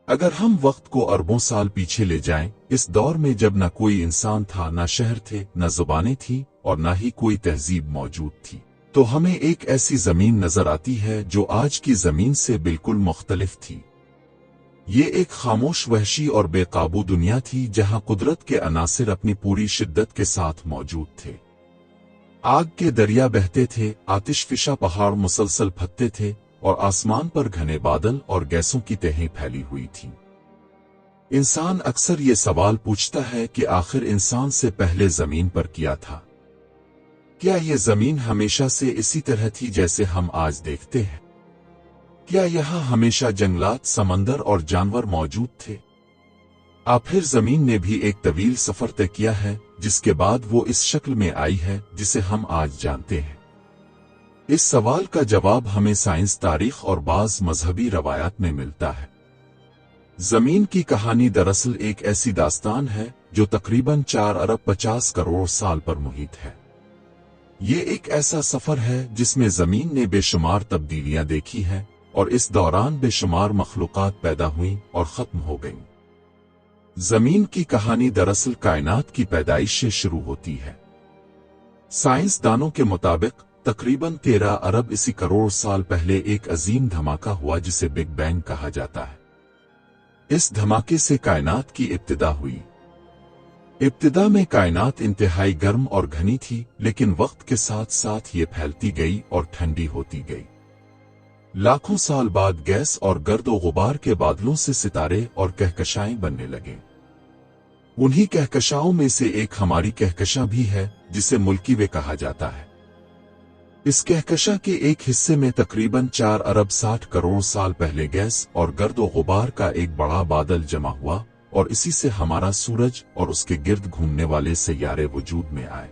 اگر ہم وقت کو اربوں سال پیچھے لے جائیں، اس دور میں جب نہ کوئی انسان تھا، نہ شہر تھے، نہ زبانیں تھیں اور نہ ہی کوئی تہذیب موجود تھی، تو ہمیں ایک ایسی زمین نظر آتی ہے جو آج کی زمین سے بالکل مختلف تھی۔ یہ ایک خاموش، وحشی اور بے قابو دنیا تھی جہاں قدرت کے عناصر اپنی پوری شدت کے ساتھ موجود تھے۔ آگ کے دریا بہتے تھے، آتش فشاں پہاڑ مسلسل پھٹتے تھے اور آسمان پر گھنے بادل اور گیسوں کی تہیں پھیلی ہوئی تھیں۔ انسان اکثر یہ سوال پوچھتا ہے کہ آخر انسان سے پہلے زمین پر کیا تھا؟ کیا یہ زمین ہمیشہ سے اسی طرح تھی جیسے ہم آج دیکھتے ہیں؟ کیا یہاں ہمیشہ جنگلات، سمندر اور جانور موجود تھے؟ پھر زمین نے بھی ایک طویل سفر طے کیا ہے جس کے بعد وہ اس شکل میں آئی ہے جسے ہم آج جانتے ہیں۔ اس سوال کا جواب ہمیں سائنس، تاریخ اور بعض مذہبی روایات میں ملتا ہے۔ زمین کی کہانی دراصل ایک ایسی داستان ہے جو تقریباً 4 ارب 50 کروڑ سال پر محیط ہے۔ یہ ایک ایسا سفر ہے جس میں زمین نے بے شمار تبدیلیاں دیکھی ہیں اور اس دوران بے شمار مخلوقات پیدا ہوئیں اور ختم ہو گئیں۔ زمین کی کہانی دراصل کائنات کی پیدائش سے شروع ہوتی ہے۔ سائنس دانوں کے مطابق تقریباً 13 ارب 80 کروڑ سال پہلے ایک عظیم دھماکہ ہوا جسے بگ بینگ کہا جاتا ہے۔ اس دھماکے سے کائنات کی ابتدا ہوئی۔ ابتدا میں کائنات انتہائی گرم اور گھنی تھی، لیکن وقت کے ساتھ ساتھ یہ پھیلتی گئی اور ٹھنڈی ہوتی گئی۔ لاکھوں سال بعد گیس اور گرد و غبار کے بادلوں سے ستارے اور کہکشائیں بننے لگیں۔ انہی کہکشاؤں میں سے ایک ہماری کہکشاں بھی ہے جسے ملکی وے کہا جاتا ہے۔ اس کہکشاں کے ایک حصے میں تقریباً 4 ارب 60 کروڑ سال پہلے گیس اور گرد و غبار کا ایک بڑا بادل جمع ہوا اور اسی سے ہمارا سورج اور اس کے گرد گھومنے والے سیارے وجود میں آئے۔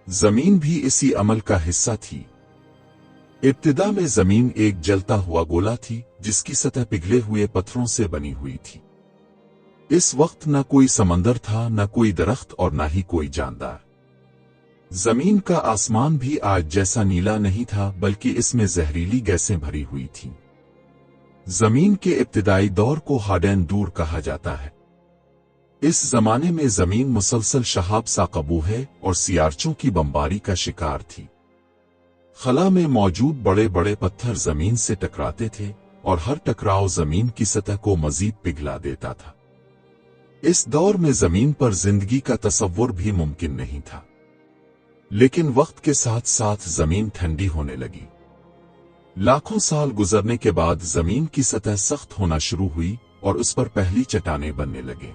زمین بھی اسی عمل کا حصہ تھی۔ ابتدا میں زمین ایک جلتا ہوا گولا تھی جس کی سطح پگھلے ہوئے پتھروں سے بنی ہوئی تھی۔ اس وقت نہ کوئی سمندر تھا، نہ کوئی درخت اور نہ ہی کوئی جاندار۔ زمین کا آسمان بھی آج جیسا نیلا نہیں تھا، بلکہ اس میں زہریلی گیسیں بھری ہوئی تھیں۔ زمین کے ابتدائی دور کو ہاڈین دور کہا جاتا ہے۔ اس زمانے میں زمین مسلسل شہاب سا قابو ہے اور سیارچوں کی بمباری کا شکار تھی۔ خلا میں موجود بڑے بڑے پتھر زمین سے ٹکراتے تھے اور ہر ٹکراؤ زمین کی سطح کو مزید پگھلا دیتا تھا۔ اس دور میں زمین پر زندگی کا تصور بھی ممکن نہیں تھا، لیکن وقت کے ساتھ ساتھ زمین ٹھنڈی ہونے لگی۔ لاکھوں سال گزرنے کے بعد زمین کی سطح سخت ہونا شروع ہوئی اور اس پر پہلی چٹانیں بننے لگیں۔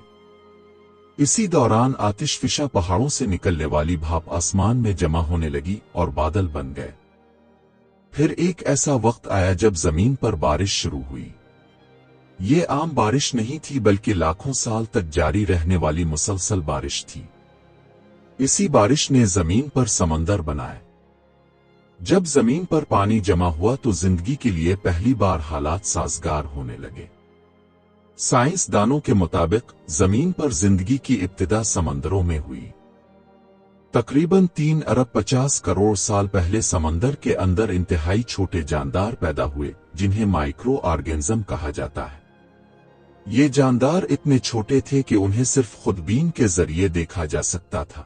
اسی دوران آتش فشاں پہاڑوں سے نکلنے والی بھاپ آسمان میں جمع ہونے لگی اور بادل بن گئے۔ پھر ایک ایسا وقت آیا جب زمین پر بارش شروع ہوئی۔ یہ عام بارش نہیں تھی، بلکہ لاکھوں سال تک جاری رہنے والی مسلسل بارش تھی۔ اسی بارش نے زمین پر سمندر بنائے۔ جب زمین پر پانی جمع ہوا تو زندگی کے لیے پہلی بار حالات سازگار ہونے لگے۔ سائنس دانوں کے مطابق زمین پر زندگی کی ابتدا سمندروں میں ہوئی۔ تقریباً 3 ارب 50 کروڑ سال پہلے سمندر کے اندر انتہائی چھوٹے جاندار پیدا ہوئے جنہیں مائکرو آرگینزم کہا جاتا ہے۔ یہ جاندار اتنے چھوٹے تھے کہ انہیں صرف خودبین کے ذریعے دیکھا جا سکتا تھا۔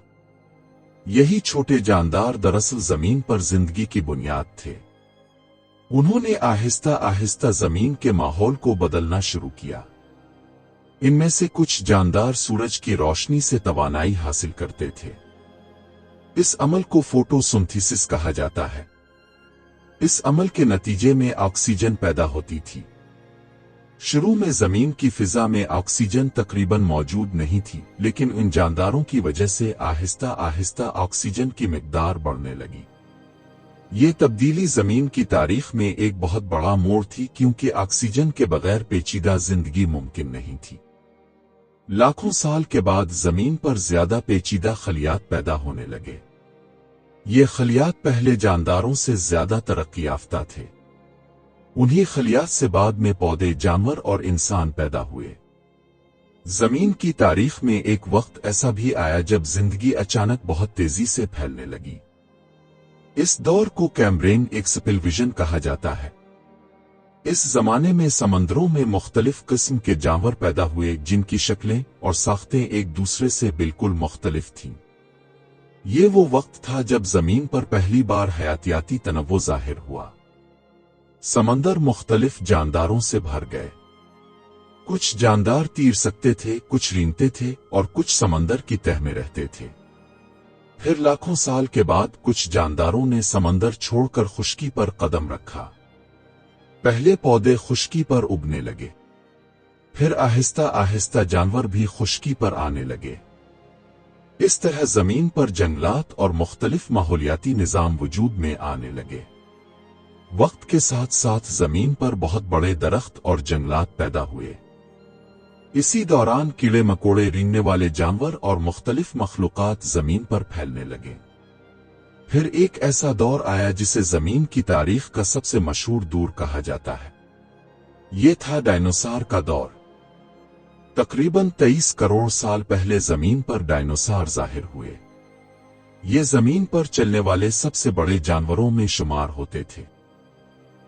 یہی چھوٹے جاندار دراصل زمین پر زندگی کی بنیاد تھے۔ انہوں نے آہستہ آہستہ زمین کے ماحول کو بدلنا شروع کیا۔ ان میں سے کچھ جاندار سورج کی روشنی سے توانائی حاصل کرتے تھے۔ اس عمل کو فوٹو سنتھیسس کہا جاتا ہے۔ اس عمل کے نتیجے میں آکسیجن پیدا ہوتی تھی۔ شروع میں زمین کی فضا میں آکسیجن تقریباً موجود نہیں تھی، لیکن ان جانداروں کی وجہ سے آہستہ آہستہ آکسیجن کی مقدار بڑھنے لگی۔ یہ تبدیلی زمین کی تاریخ میں ایک بہت بڑا موڑ تھی، کیونکہ آکسیجن کے بغیر پیچیدہ زندگی ممکن نہیں تھی۔ لاکھوں سال کے بعد زمین پر زیادہ پیچیدہ خلیات پیدا ہونے لگے۔ یہ خلیات پہلے جانداروں سے زیادہ ترقی یافتہ تھے۔ انہی خلیات سے بعد میں پودے، جانور اور انسان پیدا ہوئے۔ زمین کی تاریخ میں ایک وقت ایسا بھی آیا جب زندگی اچانک بہت تیزی سے پھیلنے لگی۔ اس دور کو کیمبرین ایکسپلوژن کہا جاتا ہے۔ इस जमाने में समंदरों में मुख्तलिफ किस्म के जानवर पैदा हुए जिनकी शक्लें और साख्तें एक दूसरे से बिल्कुल मुख्तलिफ थीं। ये वो वक्त था जब जमीन पर पहली बार हयातियाती तनव्वुर जाहिर हुआ। समंदर मुख्तलिफ जानदारों से भर गए। कुछ जानदार तीर सकते थे, कुछ रेंगते थे और कुछ समंदर की तह में रहते थे। फिर लाखों साल के बाद कुछ जानदारों ने समंदर छोड़कर खुश्की पर कदम रखा। पहले पौधे खुश्की पर उगने लगे, फिर आहिस्ता आहिस्ता जानवर भी खुश्की पर आने लगे। इस तरह जमीन पर जंगलात और मुख्तलिफ माहौलियाती निजाम वजूद में आने लगे। वक्त के साथ साथ जमीन पर बहुत बड़े दरख्त और जंगलात पैदा हुए। इसी दौरान कीड़े मकोड़े, रेंगने वाले जानवर और मुख्तलिफ मखलूकात जमीन पर फैलने लगे। फिर एक ऐसा दौर आया जिसे जमीन की तारीख का सबसे मशहूर दौर कहा जाता है। ये था डायनासोर का दौर। तकरीबन 23 करोड़ साल पहले जमीन पर डायनासोर जाहिर हुए। ये जमीन पर चलने वाले सबसे बड़े जानवरों में शुमार होते थे।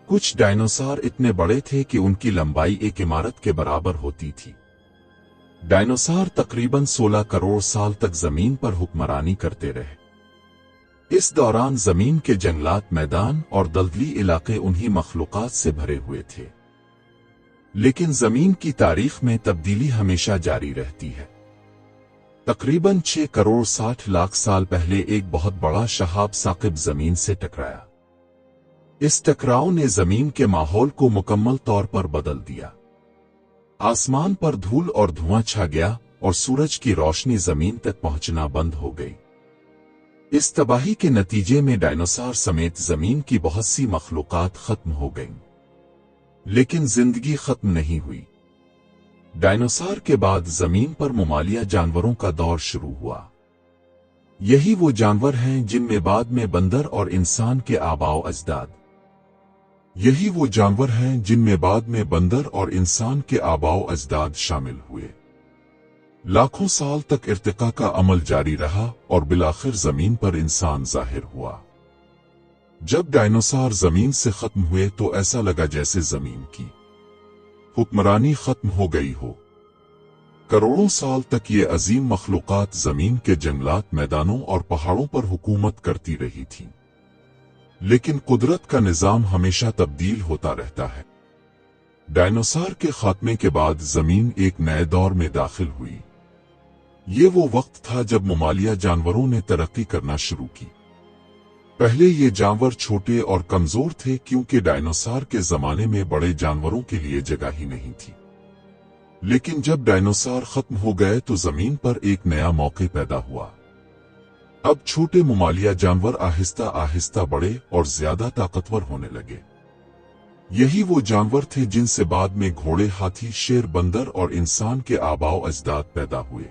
कुछ डायनासोर इतने बड़े थे कि उनकी लंबाई एक इमारत के बराबर होती थी। डायनासोर तकरीबन 16 करोड़ साल तक जमीन पर हुक्मरानी करते रहे। इस दौरान जमीन के जंगलात, मैदान और दलदली इलाके उन्हीं मखलूकात से भरे हुए थे। लेकिन जमीन की तारीख में तब्दीली हमेशा जारी रहती है। तकरीबन 6 करोड़ 60 लाख साल पहले एक बहुत बड़ा शहाब साकिब जमीन से टकराया। इस टकराव ने जमीन के माहौल को मुकम्मल तौर पर बदल दिया। आसमान पर धूल और धुआं छा गया और सूरज की रोशनी जमीन तक पहुंचना बंद हो गई। इस तबाही के नतीजे में डायनासोर समेत जमीन की बहुत सी मखलूकात खत्म हो गईं। लेकिन जिंदगी खत्म नहीं हुई। डायनासोर के बाद जमीन पर ममालिया जानवरों का दौर शुरू हुआ। यही वो जानवर हैं जिनमें बाद में बंदर और इंसान के आबाओ अजदाद यही वो जानवर हैं जिनमें बाद में बंदर और इंसान के आबाओ अजदाद शामिल हुए। लाखों साल तक इर्तिका का अमल जारी रहा और बिलाखिर जमीन पर इंसान जाहिर हुआ। जब डायनासोर जमीन से खत्म हुए तो ऐसा लगा जैसे जमीन की हुक्मरानी खत्म हो गई हो। करोड़ों साल तक ये अजीम मखलूकात जमीन के जंगलात, मैदानों और पहाड़ों पर हुकूमत करती रही थी। लेकिन कुदरत का निजाम हमेशा तब्दील होता रहता है। डायनासोर के खात्मे के बाद जमीन एक नए दौर में दाखिल हुई। ये वो वक्त था जब ममालिया जानवरों ने तरक्की करना शुरू की। पहले ये जानवर छोटे और कमजोर थे क्योंकि डायनासोर के जमाने में बड़े जानवरों के लिए जगह ही नहीं थी। लेकिन जब डायनासोर खत्म हो गए तो जमीन पर एक नया मौका पैदा हुआ। अब छोटे ममालिया जानवर आहिस्ता आहिस्ता बड़े और ज्यादा ताकतवर होने लगे। यही वो जानवर थे जिनसे बाद में घोड़े, हाथी, शेर, बंदर और इंसान के आबाओ अजदाद पैदा हुए।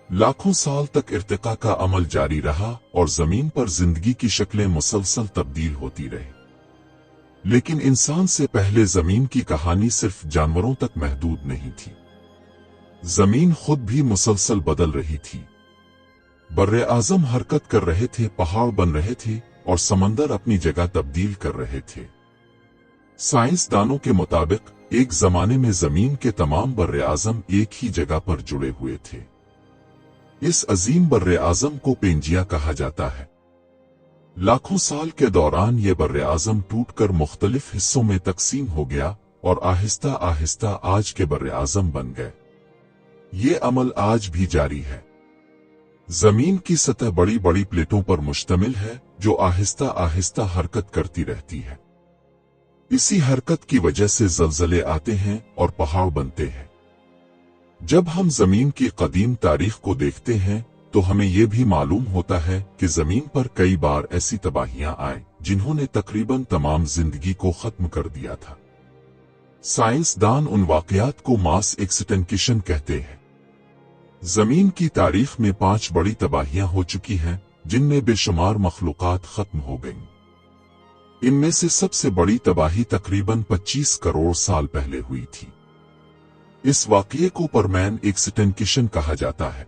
लाखों साल तक इर्तिका का अमल जारी रहा और जमीन पर जिंदगी की शक्लें मुसलसल तब्दील होती रही। लेकिन इंसान से पहले जमीन की कहानी सिर्फ जानवरों तक महदूद नहीं थी। जमीन खुद भी मुसलसल बदल रही थी। बर्रे आजम हरकत कर रहे थे, पहाड़ बन रहे थे और समंदर अपनी जगह तब्दील कर रहे थे। साइंसदानों के मुताबिक एक जमाने में जमीन के तमाम बर्रे आजम एक ही जगह पर जुड़े हुए थे। इस अजीम बर्रे आजम को पेंजिया कहा जाता है। लाखों साल के दौरान ये बर्रे आजम टूटकर मुख्तलिफ हिस्सों में तकसीम हो गया और आहिस्ता आहिस्ता आज के बर्रे आजम बन गए। ये अमल आज भी जारी है। जमीन की सतह बड़ी बड़ी प्लेटों पर मुश्तमिल है जो आहिस्ता आहिस्ता हरकत करती रहती है। इसी हरकत की वजह से ज़लज़ले आते हैं और पहाड़ बनते हैं। जब हम जमीन की कदीम तारीख को देखते हैं तो हमें यह भी मालूम होता है कि जमीन पर कई बार ऐसी तबाहियां आए जिन्होंने तकरीबन तमाम जिंदगी को खत्म कर दिया था। साइंसदान उन वाकयात को मास एक्सटिंक्शन कहते हैं। जमीन की तारीख में 5 बड़ी तबाहियां हो चुकी हैं जिनमें बेशुमार मखलूकात खत्म हो गईं। इनमें से सबसे बड़ी तबाही तकरीबन 25 करोड़ साल पहले हुई थी। इस वाकये को परमैन एक्सटिंक्शन कहा जाता है।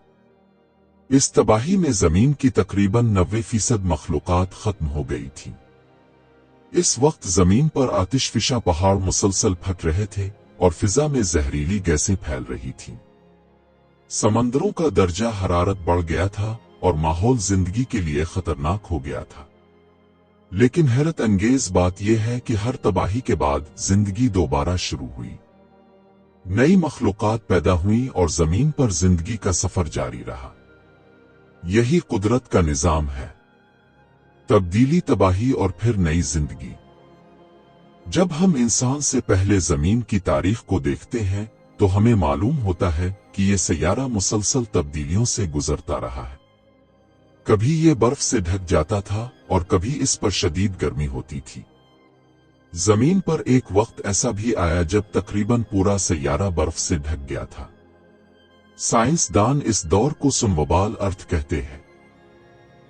इस तबाही में जमीन की तकरीबन 90% मखलूकात खत्म हो गई थी। इस वक्त जमीन पर आतिशफिशा पहाड़ मुसलसल फट रहे थे और फिजा में जहरीली गैसें फैल रही थीं। समंदरों का दर्जा हरारत बढ़ गया था और माहौल जिंदगी के लिए खतरनाक हो गया था। लेकिन हैरत अंगेज बात यह है कि हर तबाही के बाद जिंदगी दोबारा शुरू हुई। नई मखलूकात पैदा हुई और जमीन पर जिंदगी का सफर जारी रहा। यही कुदरत का निजाम है, तब्दीली, तबाही और फिर नई जिंदगी। जब हम इंसान से पहले जमीन की तारीख को देखते हैं तो हमें मालूम होता है कि ये सैयारा मुसलसल तब्दीलियों से गुजरता रहा है। कभी ये बर्फ से ढक जाता था और कभी इस पर शदीद गर्मी होती थी। जमीन पर एक वक्त ऐसा भी आया जब तकरीबन पूरा सैयारा बर्फ से ढक गया था। साइंसदान इस दौर को सुनवबाल अर्थ कहते हैं।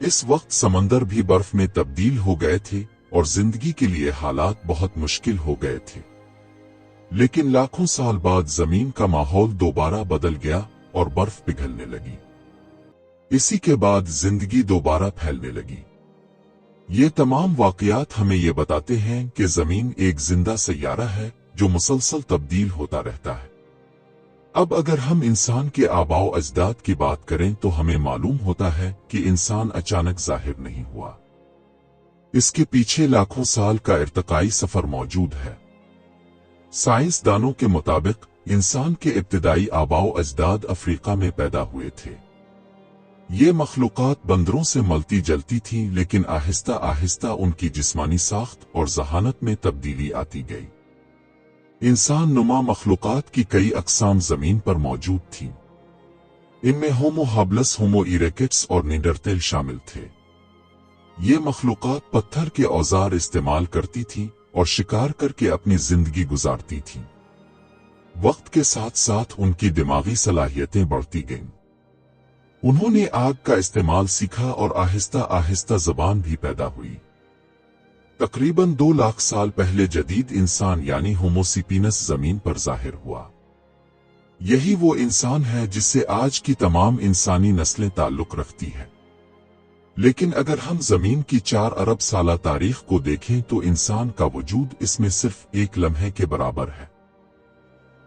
इस वक्त समंदर भी बर्फ में तब्दील हो गए थे और जिंदगी के लिए हालात बहुत मुश्किल हो गए थे। लेकिन लाखों साल बाद जमीन का माहौल दोबारा बदल गया और बर्फ पिघलने लगी। इसी के बाद जिंदगी दोबारा फैलने लगी। ये तमाम वाकयात हमें ये बताते हैं कि जमीन एक जिंदा सैयारा है जो मुसलसल तब्दील होता रहता है। अब अगर हम इंसान के आबाओ अजदाद की बात करें तो हमें मालूम होता है कि इंसान अचानक जाहिर नहीं हुआ। इसके पीछे लाखों साल का इर्तिकाई सफर मौजूद है। साइंसदानों के मुताबिक इंसान के इब्तिदाई आबाओ अजदाद अफ्रीका में पैदा हुए थे। ये मखलूकात बंदरों से मलती जलती थीं, लेकिन आहिस्ता आहिस्ता उनकी जिस्मानी साख्त और जहानत में तब्दीली आती गई। इंसान नुमा मखलूकात की कई अक़साम जमीन पर मौजूद थीं। इनमें होमो हाबलस, होमो इरेक्टस और नींडरथैल शामिल थे। ये मखलूकात पत्थर के औजार इस्तेमाल करती थीं और शिकार करके अपनी जिंदगी गुजारती थीं। वक्त के साथ साथ उनकी दिमागी सलाहियतें बढ़ती गईं। उन्होंने आग का इस्तेमाल सीखा और आहिस्ता आहिस्ता ज़बान भी पैदा हुई। तकरीबन 2 लाख साल पहले जदीद इंसान यानी होमोसिपिनस जमीन पर जाहिर हुआ। यही वो इंसान है जिससे आज की तमाम इंसानी नस्लें ताल्लुक रखती हैं। लेकिन अगर हम जमीन की 4 अरब साला तारीख को देखें तो इंसान का वजूद इसमें सिर्फ एक लम्हे के बराबर है।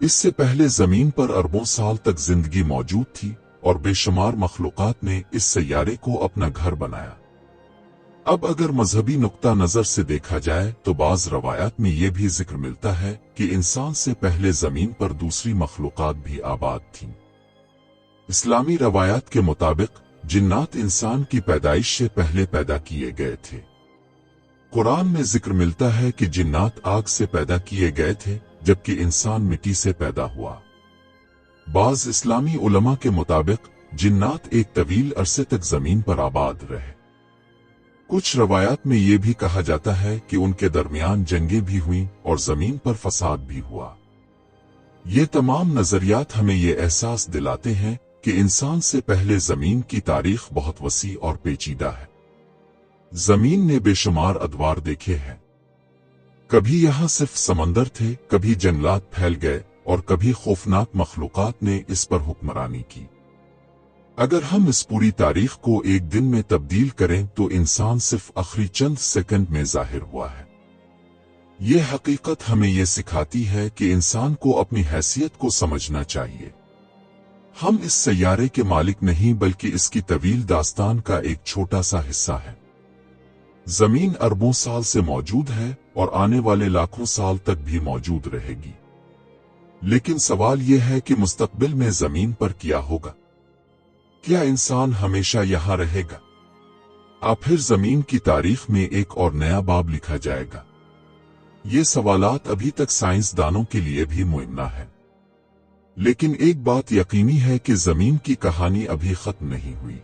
इससे पहले जमीन पर अरबों साल तक जिंदगी मौजूद थी और बेशुमार मखलूकात ने इस सैयारे को अपना घर बनाया। अब अगर मजहबी नुक्ता नजर से देखा जाए तो बाज रवायात में यह भी जिक्र मिलता है कि इंसान से पहले जमीन पर दूसरी मखलूकात भी आबाद थीं। इस्लामी रवायात के मुताबिक जिन्नात इंसान की पैदाइश से पहले पैदा किए गए थे। कुरान में जिक्र मिलता है कि जिन्नात आग से पैदा किए गए थे जबकि इंसान मिट्टी से पैदा हुआ। बाज इस्लामी उलमा के मुताबिक जिन्नात एक तवील अरसे तक जमीन पर आबाद रहे। कुछ रवायात में यह भी कहा जाता है कि उनके दरमियान जंगें भी हुईं और जमीन पर फसाद भी हुआ। ये तमाम नजरियात हमें ये एहसास दिलाते हैं कि इंसान से पहले जमीन की तारीख बहुत वसी और पेचीदा है। जमीन ने बेशुमार अदवार देखे हैं। कभी यहाँ सिर्फ समंदर थे, कभी जंगलात फैल गए और कभी खौफनाक मखलूकात ने इस पर हुक्मरानी की। अगर हम इस पूरी तारीख को एक दिन में तब्दील करें तो इंसान सिर्फ आखिरी चंद सेकंड में जाहिर हुआ है। ये हकीकत हमें यह सिखाती है कि इंसान को अपनी हैसियत को समझना चाहिए। हम इस सैयारे के मालिक नहीं बल्कि इसकी तवील दास्तान का एक छोटा सा हिस्सा है। जमीन अरबों साल से मौजूद है और आने वाले लाखों साल तक भी मौजूद रहेगी। लेकिन सवाल यह है कि मुस्तकबिल में जमीन पर क्या होगा? क्या इंसान हमेशा यहाँ रहेगा? फिर जमीन की तारीख में एक और नया बाब लिखा जाएगा? ये सवालात अभी तक साइंसदानों के लिए भी मुयम्मा है। लेकिन एक बात यकीनी है कि जमीन की कहानी अभी खत्म नहीं हुई।